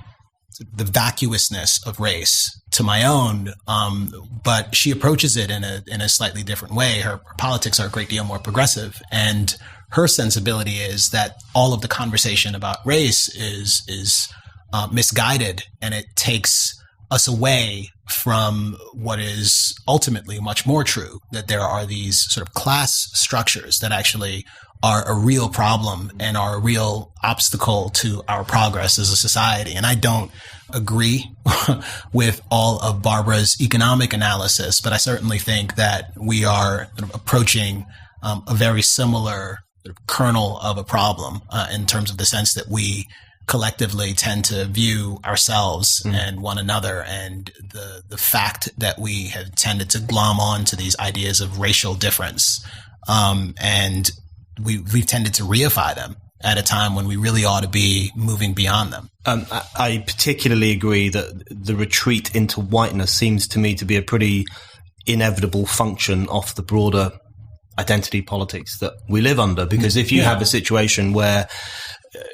the vacuousness of race to my own, but she approaches it in a slightly different way. Her politics are a great deal more progressive, and her sensibility is that all of the conversation about race is misguided, and it takes us away from what is ultimately much more true, that there are these sort of class structures that actually are a real problem and are a real obstacle to our progress as a society. And I don't agree with all of Barbara's economic analysis, but I certainly think that we are sort of approaching a very similar sort of kernel of a problem in terms of the sense that we collectively tend to view ourselves and one another, and the fact that we have tended to glom on to these ideas of racial difference, and we've tended to reify them at a time when we really ought to be moving beyond them. I particularly agree that the retreat into whiteness seems to me to be a pretty inevitable function of the broader identity politics that we live under, because if you have a situation where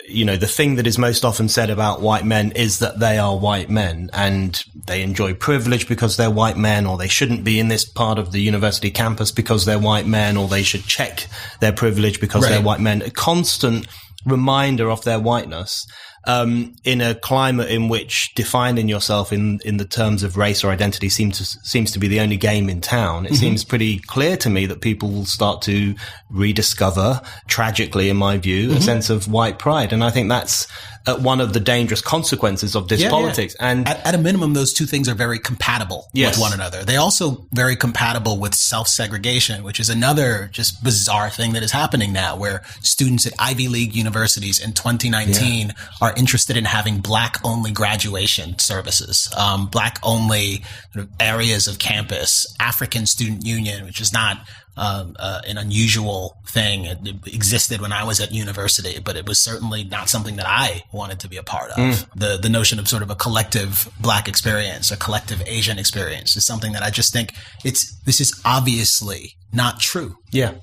the thing that is most often said about white men is that they are white men and they enjoy privilege because they're white men, or they shouldn't be in this part of the university campus because they're white men, or they should check their privilege because they're white men. A constant reminder of their whiteness, in a climate in which defining yourself in the terms of race or identity seems to be the only game in town. It seems pretty clear to me that people will start to rediscover, tragically in my view, a sense of white pride. And I think that's one of the dangerous consequences of this politics. Yeah. And at a minimum, those two things are very compatible with one another. They're also very compatible with self-segregation, which is another just bizarre thing that is happening now, where students at Ivy League universities in 2019 are interested in having Black-only graduation services, Black-only sort of areas of campus, African Student Union, which is not an unusual thing. It existed when I was at university, but it was certainly not something that I wanted to be a part of. The notion of sort of a collective Black experience, a collective Asian experience, is something that I just think this is obviously not true. Yeah.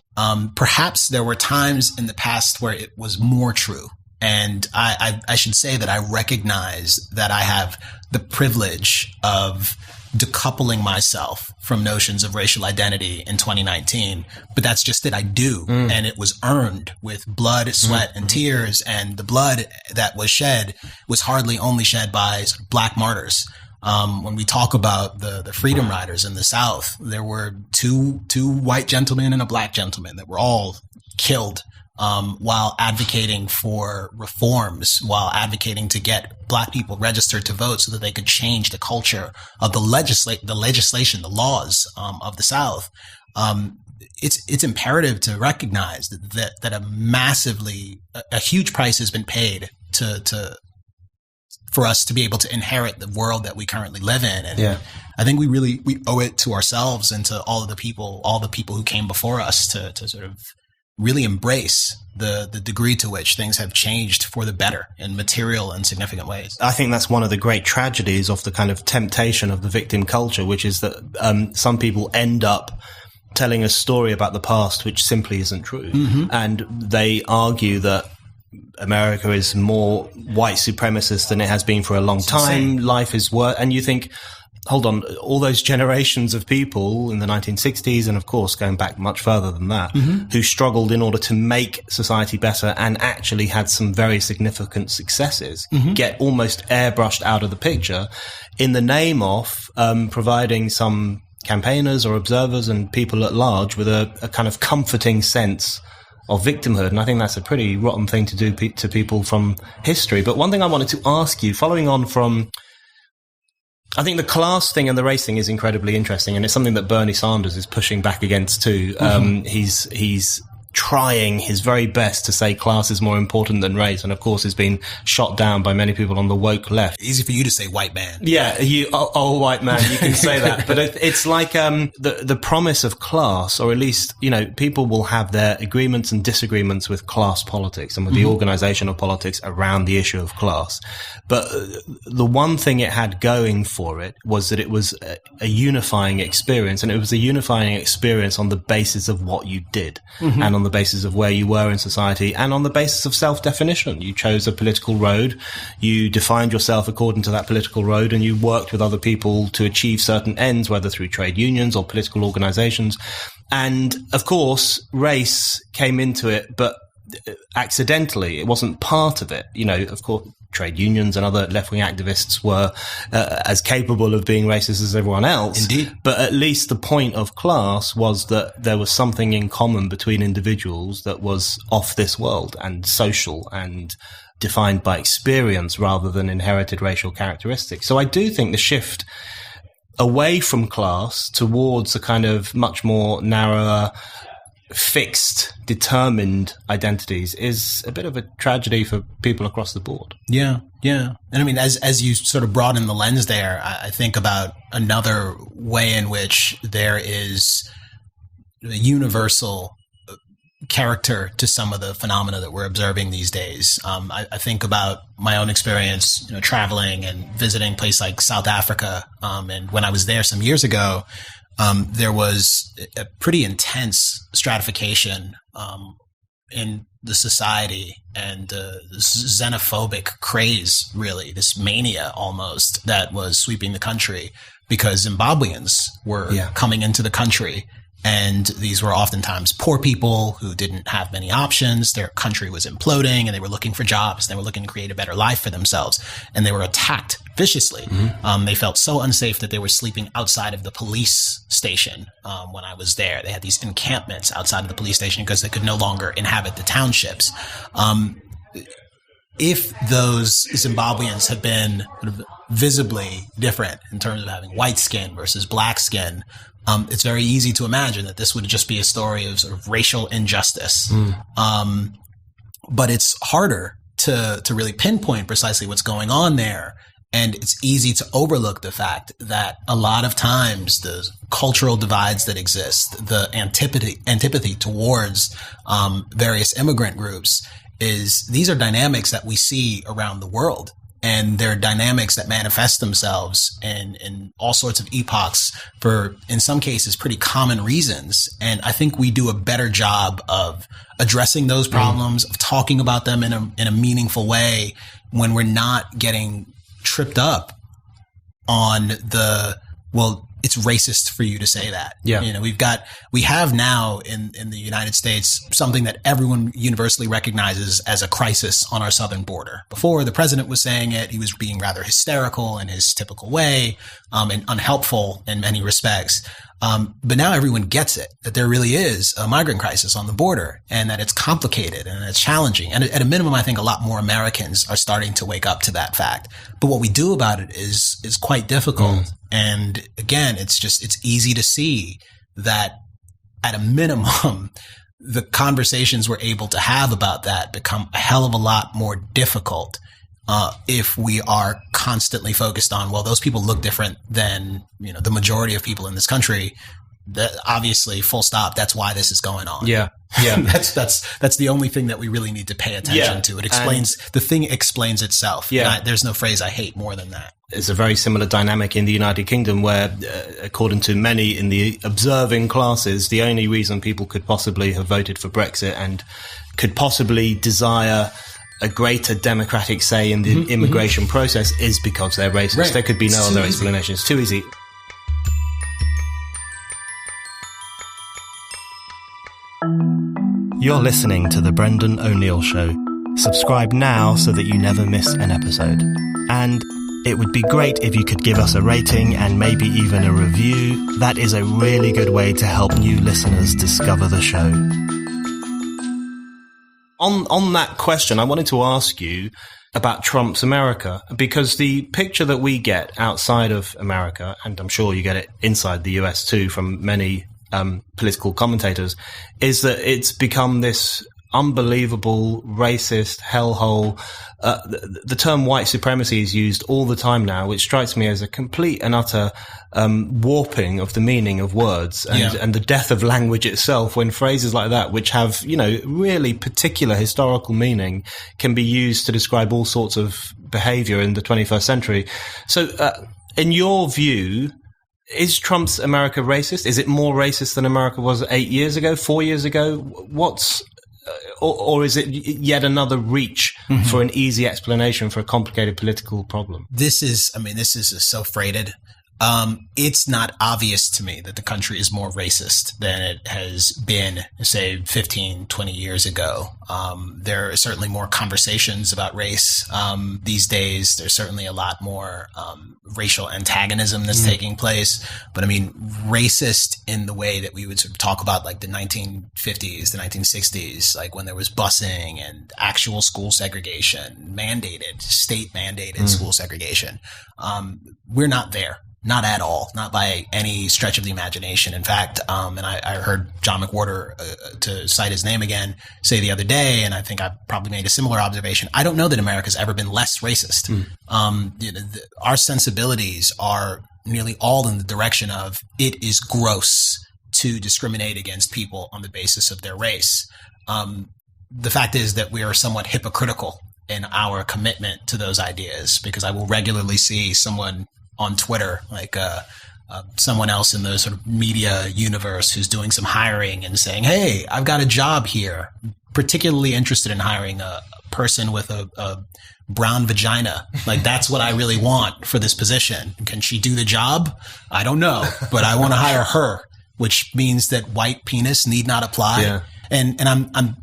Perhaps there were times in the past where it was more true. And I should say that I recognize that I have the privilege of decoupling myself from notions of racial identity in 2019. But that's just it. I do. And it was earned with blood, sweat, and tears. And the blood that was shed was hardly only shed by sort of Black martyrs. When we talk about the Freedom Riders in the South, there were two white gentlemen and a Black gentleman that were all killed while advocating for reforms, while advocating to get Black people registered to vote so that they could change the culture of the legislation, the laws of the South. It's imperative to recognize that a huge price has been paid for us to be able to inherit the world that we currently live in. And I think we owe it to ourselves and to all the people who came before us to sort of really embrace the degree to which things have changed for the better in material and significant ways. I think that's one of the great tragedies of the kind of temptation of the victim culture, which is that some people end up telling a story about the past which simply isn't true. And they argue that America is more white supremacist than it has been for a long time. Life is worse. And you think, hold on, all those generations of people in the 1960s, and of course going back much further than that, who struggled in order to make society better and actually had some very significant successes, get almost airbrushed out of the picture in the name of providing some campaigners or observers and people at large with a kind of comforting sense of victimhood. And I think that's a pretty rotten thing to do to people from history. But one thing I wanted to ask you, following on from, I think the class thing and the race thing is incredibly interesting, and it's something that Bernie Sanders is pushing back against too. He's trying his very best to say class is more important than race, and of course has been shot down by many people on the woke left. Easy for you to say, white man. Yeah, white man, you can say that. But it's like the promise of class, or at least, people will have their agreements and disagreements with class politics and with the organization of politics around the issue of class. But the one thing it had going for it was that it was a unifying experience, and it was a unifying experience on the basis of what you did and on the basis of where you were in society and on the basis of self-definition. You chose a political road, you defined yourself according to that political road, and you worked with other people to achieve certain ends, whether through trade unions or political organizations. And of course, race came into it, but accidentally. It wasn't part of it. Of course, trade unions and other left-wing activists were as capable of being racist as everyone else. Indeed. But at least the point of class was that there was something in common between individuals that was off this world and social and defined by experience rather than inherited racial characteristics. So I do think the shift away from class towards a kind of much more narrower, fixed, determined identities is a bit of a tragedy for people across the board. Yeah. And I mean, as you sort of broaden the lens there, I think about another way in which there is a universal character to some of the phenomena that we're observing these days. I think about my own experience, traveling and visiting places like South Africa. And when I was there some years ago, there was a pretty intense stratification in the society and this xenophobic craze, really, this mania almost that was sweeping the country because Zimbabweans were coming into the country And these were oftentimes poor people who didn't have many options. Their country was imploding and they were looking for jobs. They were looking to create a better life for themselves. And they were attacked viciously. They felt so unsafe that they were sleeping outside of the police station when I was there. They had these encampments outside of the police station because they could no longer inhabit the townships. If those Zimbabweans had been sort of visibly different in terms of having white skin versus black skin, it's very easy to imagine that this would just be a story of sort of racial injustice. But it's harder to really pinpoint precisely what's going on there. And it's easy to overlook the fact that a lot of times the cultural divides that exist, the antipathy towards various immigrant groups, these are dynamics that we see around the world. And they're dynamics that manifest themselves in all sorts of epochs for, in some cases, pretty common reasons. And I think we do a better job of addressing those problems, of talking about them in a meaningful way when we're not getting tripped up on it's racist for you to say that. Yeah. You know, we have now in the United States something that everyone universally recognizes as a crisis on our southern border. Before, the president was saying it, he was being rather hysterical in his typical way, and unhelpful in many respects. But now everyone gets it, that there really is a migrant crisis on the border and that it's complicated and it's challenging. And at a minimum, I think a lot more Americans are starting to wake up to that fact. But what we do about it is quite difficult. And again, it's easy to see that at a minimum, the conversations we're able to have about that become a hell of a lot more difficult if we are constantly focused on, well, those people look different than, you know, the majority of people in this country. That obviously, full stop. That's why this is going on. Yeah. That's the only thing that we really need to pay attention to. It explains the thing explains itself. Yeah. There's no phrase I hate more than that. It's a very similar dynamic in the United Kingdom where, according to many in the observing classes, the only reason people could possibly have voted for Brexit and could possibly desire a greater democratic say in the immigration process is because they're racist. Right. There could be no other explanation. It's too easy. You're listening to The Brendan O'Neill Show. Subscribe now so that you never miss an episode. And it would be great if you could give us a rating and maybe even a review. That is a really good way to help new listeners discover the show. On that question, I wanted to ask you about Trump's America, because the picture that we get outside of America, and I'm sure you get it inside the US too from many political commentators, is that it's become this unbelievable racist hellhole. The term white supremacy is used all the time now, which strikes me as a complete and utter warping of the meaning of words and the death of language itself, when phrases like that, which have, you know, really particular historical meaning, can be used to describe all sorts of behavior in the 21st century. So in your view, is Trump's America racist? Is it more racist than America was 8 years ago, 4 years ago? Or is it yet another reach for an easy explanation for a complicated political problem? This is so freighted. It's not obvious to me that the country is more racist than it has been, say, 15, 20 years ago. There are certainly more conversations about race these days. There's certainly a lot more racial antagonism that's taking place. But I mean, racist in the way that we would sort of talk about like the 1950s, the 1960s, like when there was busing and actual school segregation, state mandated school segregation. We're not there. Not at all. Not by any stretch of the imagination. In fact, and I heard John McWhorter, to cite his name again, say the other day, and I think I probably made a similar observation, I don't know that America's ever been less racist. Our sensibilities are nearly all in the direction of it is gross to discriminate against people on the basis of their race. The fact is that we are somewhat hypocritical in our commitment to those ideas, because I will regularly see someone on Twitter, like someone else in the sort of media universe who's doing some hiring and saying, hey, I've got a job here, particularly interested in hiring a person with a brown vagina. Like, that's what I really want for this position. Can she do the job? I don't know, but I want to hire her. which means that white penis need not apply. Yeah. And I'm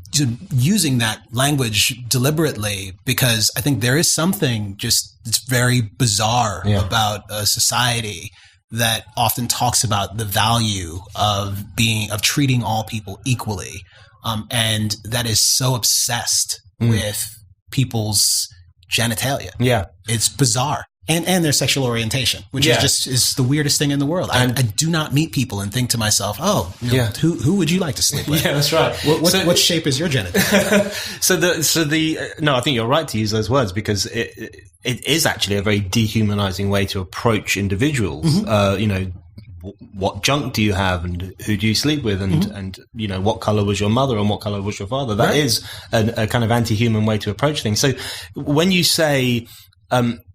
using that language deliberately because I think there is something just it's very bizarre about a society that often talks about the value of treating all people equally, and that is so obsessed with people's genitalia. Yeah, it's bizarre. And their sexual orientation, which is the weirdest thing in the world. I do not meet people and think to myself, who would you like to sleep with? Yeah, that's right. What shape is your genitalia? No, I think you're right to use those words because it is actually a very dehumanizing way to approach individuals. Mm-hmm. What junk do you have and who do you sleep with and what color was your mother and what color was your father? That is a kind of anti-human way to approach things. So when you say,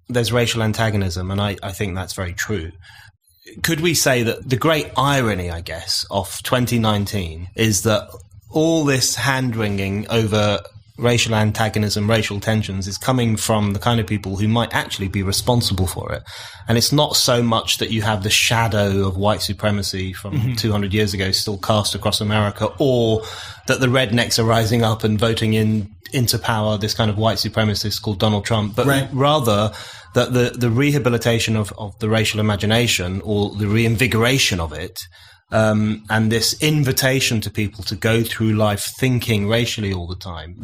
there's racial antagonism, and I think that's very true. Could we say that the great irony, I guess, of 2019 is that all this hand-wringing over racial antagonism, racial tensions is coming from the kind of people who might actually be responsible for it. And it's not so much that you have the shadow of white supremacy from 200 years ago still cast across America, or that the rednecks are rising up and voting into power this kind of white supremacist called Donald Trump, but rather that the rehabilitation of the racial imagination or the reinvigoration of it, and this invitation to people to go through life thinking racially all the time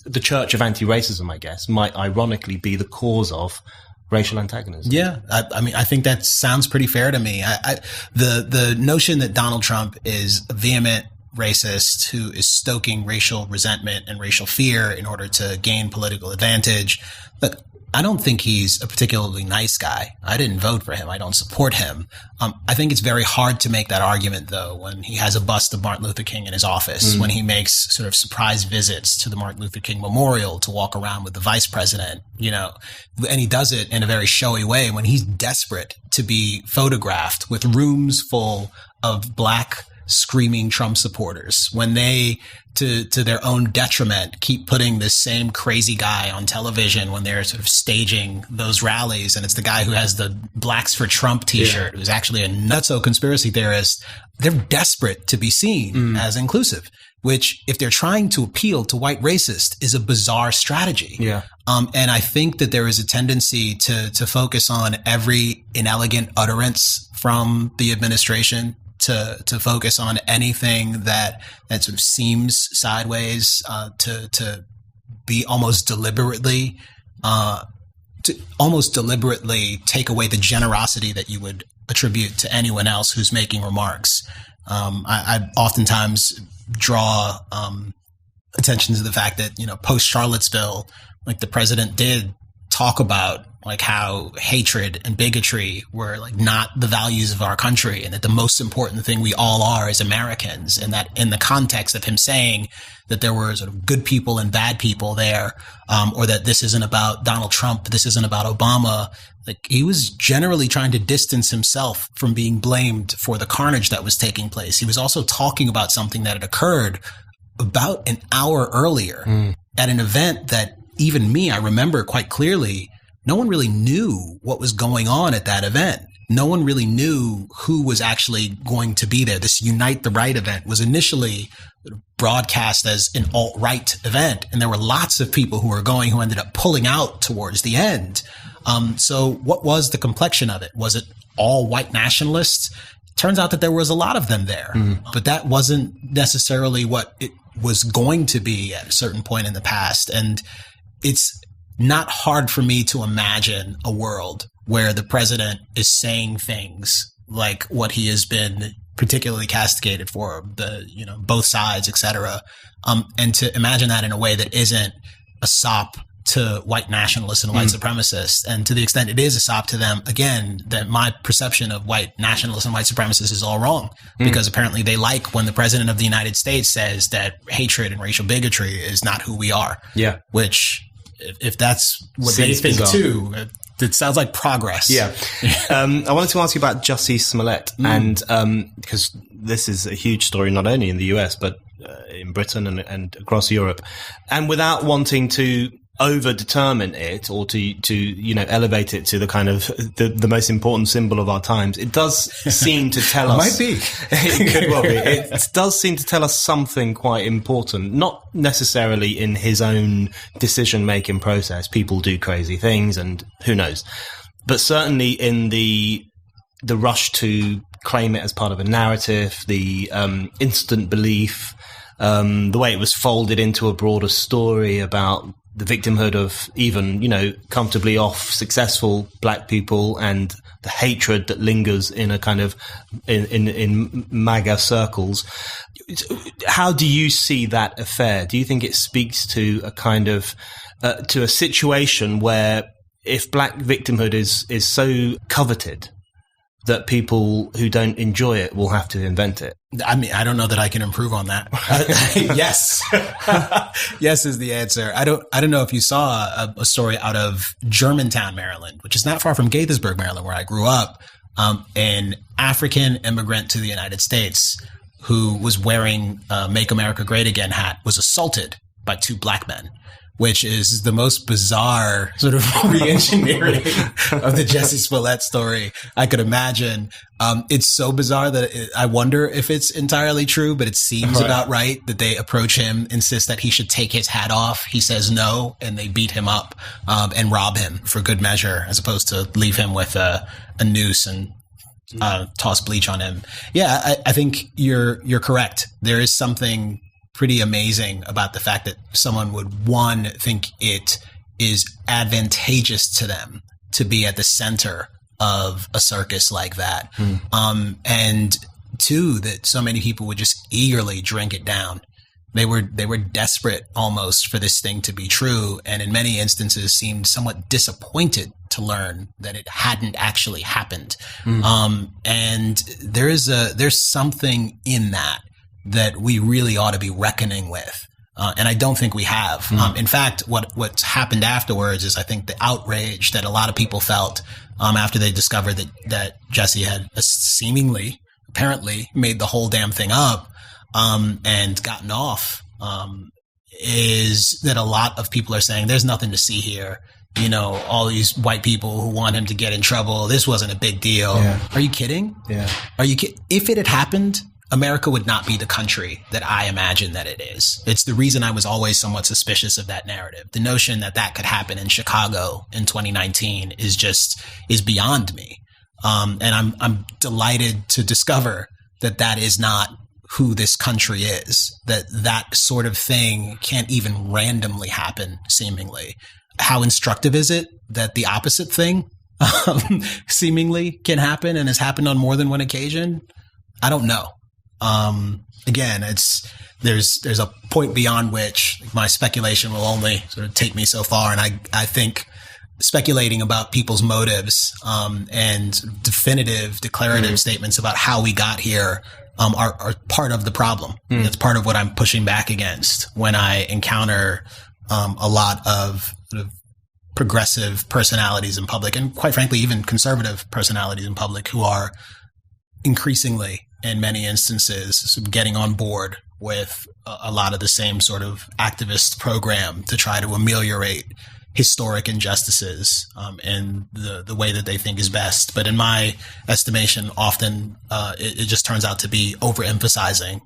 the Church of Anti-Racism, I guess, might ironically be the cause of racial antagonism. Yeah. I think that sounds pretty fair to me. The notion that Donald Trump is a vehement racist who is stoking racial resentment and racial fear in order to gain political advantage. Look, I don't think he's a particularly nice guy. I didn't vote for him. I don't support him. I think it's very hard to make that argument, though, when he has a bust of Martin Luther King in his office, when he makes sort of surprise visits to the Martin Luther King Memorial to walk around with the vice president, and he does it in a very showy way when he's desperate to be photographed with rooms full of black screaming Trump supporters, when they, to their own detriment, keep putting this same crazy guy on television when they're sort of staging those rallies. And it's the guy who has the Blacks for Trump t-shirt, who's actually a nutso conspiracy theorist. They're desperate to be seen as inclusive, which, if they're trying to appeal to white racists, is a bizarre strategy. Yeah. And I think that there is a tendency to focus on every inelegant utterance from the administration, to focus on anything that sort of seems sideways, to be almost deliberately take away the generosity that you would attribute to anyone else who's making remarks. I oftentimes draw attention to the fact that, post Charlottesville, like the president did talk about like how hatred and bigotry were like not the values of our country, and that the most important thing we all are as Americans, and that in the context of him saying that there were sort of good people and bad people there, or that this isn't about Donald Trump, this isn't about Obama, like he was generally trying to distance himself from being blamed for the carnage that was taking place. He was also talking about something that had occurred about an hour earlier at an event that even me, I remember quite clearly. No one really knew what was going on at that event. No one really knew who was actually going to be there. This Unite the Right event was initially broadcast as an alt-right event, and there were lots of people who were going who ended up pulling out towards the end. So what was the complexion of it? Was it all white nationalists? Turns out that there was a lot of them there, but that wasn't necessarily what it was going to be at a certain point in the past. And it's not hard for me to imagine a world where the president is saying things like what he has been particularly castigated for, both sides, et cetera, and to imagine that in a way that isn't a sop to white nationalists and white supremacists. And to the extent it is a sop to them, again, that my perception of white nationalists and white supremacists is all wrong, because apparently they like when the president of the United States says that hatred and racial bigotry is not who we are. Yeah. Which, if that's what they think too, it sounds like progress. Yeah. I wanted to ask you about Jussie Smollett, and because this is a huge story not only in the US but in Britain and across Europe, and without wanting to over-determine it or to elevate it to the kind of the most important symbol of our times, it does seem to tell us... Might be. It could well be. It does seem to tell us something quite important, not necessarily in his own decision-making process. People do crazy things and who knows. But certainly in the rush to claim it as part of a narrative, the instant belief, the way it was folded into a broader story about the victimhood of even, comfortably off, successful black people, and the hatred that lingers in a kind of in MAGA circles. How do you see that affair? Do you think it speaks to a kind of to a situation where if black victimhood is so coveted that people who don't enjoy it will have to invent it? I mean, I don't know that I can improve on that. Yes. Yes is the answer. I don't know if you saw a story out of Germantown, Maryland, which is not far from Gaithersburg, Maryland, where I grew up. An African immigrant to the United States who was wearing a Make America Great Again hat was assaulted by two black men, which is the most bizarre sort of re-engineering of the Jesse Smollett story I could imagine. It's so bizarre that I wonder if it's entirely true, but it seems about right that they approach him, insist that he should take his hat off. He says no, and they beat him up and rob him for good measure, as opposed to leave him with a noose and toss bleach on him. Yeah, I think you're correct. There is something pretty amazing about the fact that someone would, think it is advantageous to them to be at the center of a circus like that. And two, that so many people would just eagerly drink it down. They were desperate almost for this thing to be true, and in many instances seemed somewhat disappointed to learn that it hadn't actually happened. And there's something in that we really ought to be reckoning with. And I don't think we have. In fact, what's happened afterwards is I think the outrage that a lot of people felt after they discovered that Jesse had apparently made the whole damn thing up and gotten off, is that a lot of people are saying there's nothing to see here. All these white people who want him to get in trouble. This wasn't a big deal. Yeah. Are you kidding? Yeah. Are you kidding? If it had happened, America would not be the country that I imagine that it is. It's the reason I was always somewhat suspicious of that narrative. The notion that could happen in Chicago in 2019 is beyond me. And I'm delighted to discover that is not who this country is, that sort of thing can't even randomly happen, seemingly. How instructive is it that the opposite thing seemingly can happen and has happened on more than one occasion? I don't know. Again, there's a point beyond which my speculation will only sort of take me so far. And I think speculating about people's motives, and declarative statements about how we got here, are part of the problem. That's part of what I'm pushing back against when I encounter, a lot of sort of progressive personalities in public, and quite frankly, even conservative personalities in public who are increasingly, in many instances, sort of getting on board with a lot of the same sort of activist program to try to ameliorate historic injustices in the way that they think is best. But in my estimation, often it just turns out to be overemphasizing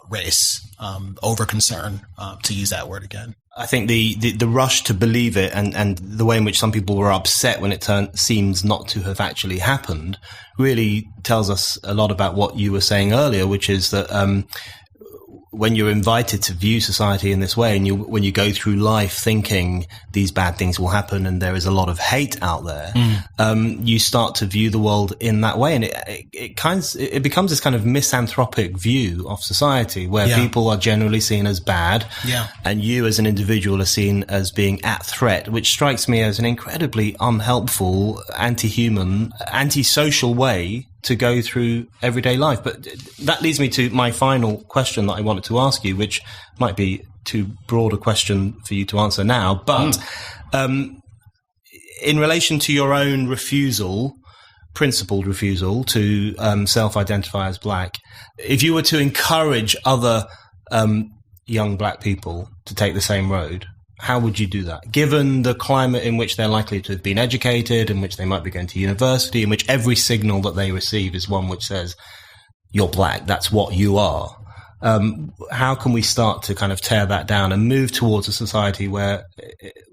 race, over concern, to use that word again. I think the rush to believe it and the way in which some people were upset when it seems not to have actually happened really tells us a lot about what you were saying earlier, which is that when you're invited to view society in this way, and when you go through life thinking these bad things will happen and there is a lot of hate out there, you start to view the world in that way, and it becomes this kind of misanthropic view of society where people are generally seen as bad, and you as an individual are seen as being at threat, which strikes me as an incredibly unhelpful, anti-human, anti-social way to go through everyday life. But that leads me to my final question that I wanted to ask you, which might be too broad a question for you to answer now. But in relation to your own principled refusal to self-identify as black, if you were to encourage other young black people to take the same road, how would you do that? Given the climate in which they're likely to have been educated, in which they might be going to university, in which every signal that they receive is one which says, you're black, that's what you are. How can we start to kind of tear that down and move towards a society where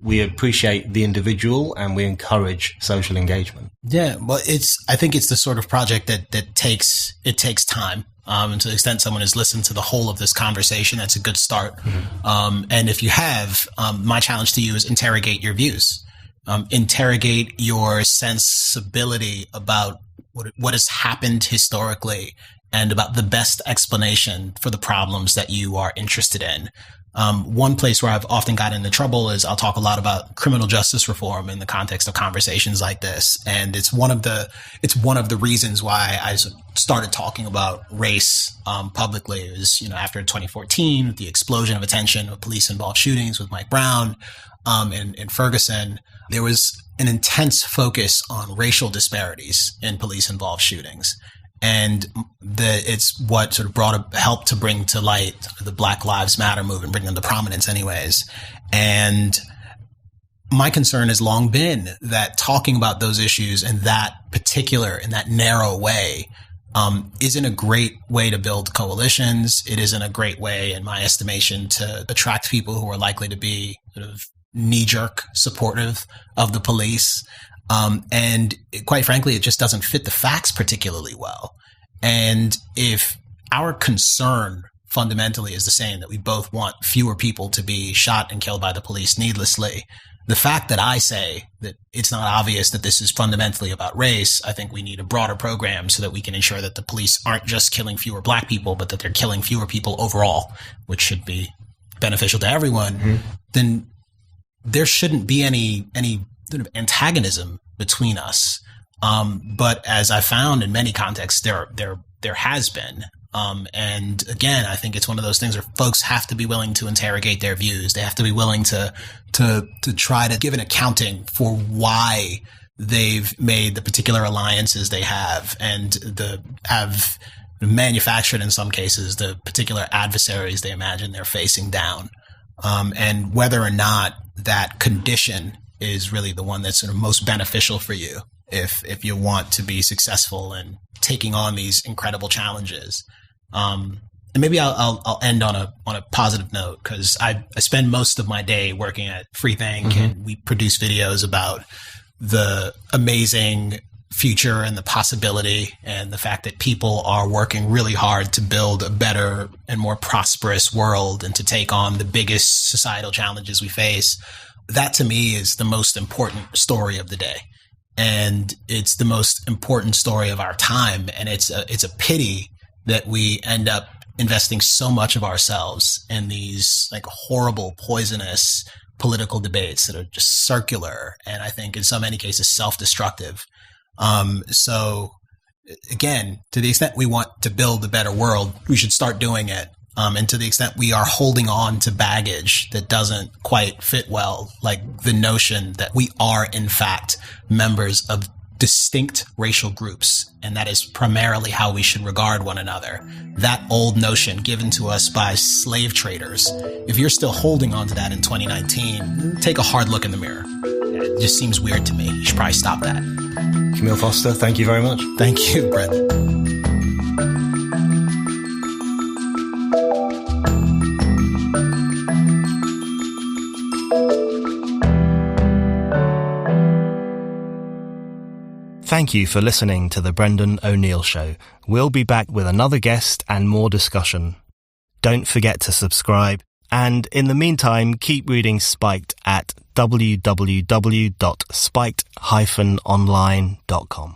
we appreciate the individual and we encourage social engagement? Yeah, well, I think it's the sort of project that takes time. And to the extent someone has listened to the whole of this conversation, that's a good start. Mm-hmm. And if you have, my challenge to you is interrogate your views. Interrogate your sensibility about what has happened historically and about the best explanation for the problems that you are interested in. One place where I've often gotten into trouble is I'll talk a lot about criminal justice reform in the context of conversations like this. And it's one of the reasons why I started talking about race publicly. It was, after 2014, with the explosion of attention of police-involved shootings with Mike Brown in Ferguson, there was an intense focus on racial disparities in police-involved shootings. And it's what sort of helped to bring to light the Black Lives Matter movement, bring them to prominence anyways. And my concern has long been that talking about those issues in that narrow way isn't a great way to build coalitions. It isn't a great way, in my estimation, to attract people who are likely to be sort of knee-jerk supportive of the police. And quite frankly, it just doesn't fit the facts particularly well. And if our concern fundamentally is the same, that we both want fewer people to be shot and killed by the police needlessly, the fact that I say that it's not obvious that this is fundamentally about race, I think we need a broader program so that we can ensure that the police aren't just killing fewer black people, but that they're killing fewer people overall, which should be beneficial to everyone. Mm-hmm. Then there shouldn't be any sort of antagonism between us. But as I found in many contexts, there has been. And again, I think it's one of those things where folks have to be willing to interrogate their views. They have to be willing to try to give an accounting for why they've made the particular alliances they have, and have manufactured in some cases the particular adversaries they imagine they're facing down. And whether or not that condition is really the one that's sort of most beneficial for you if you want to be successful in taking on these incredible challenges. And maybe I'll end on a positive note, because I spend most of my day working at Freethink, mm-hmm. and we produce videos about the amazing future and the possibility and the fact that people are working really hard to build a better and more prosperous world and to take on the biggest societal challenges we face. That to me is the most important story of the day. And it's the most important story of our time. And it's a pity that we end up investing so much of ourselves in these like horrible, poisonous political debates that are just circular. And I think in so many cases, self-destructive. So again, to the extent we want to build a better world, we should start doing it. And to the extent we are holding on to baggage that doesn't quite fit well, like the notion that we are in fact members of distinct racial groups, and that is primarily how we should regard one another. That old notion given to us by slave traders, if you're still holding on to that in 2019, take a hard look in the mirror. It just seems weird to me. You should probably stop that. Camille Foster, thank you very much. Thank you, Brendan. Thank you for listening to The Brendan O'Neill Show. We'll be back with another guest and more discussion. Don't forget to subscribe, and in the meantime, keep reading Spiked at www.spiked-online.com.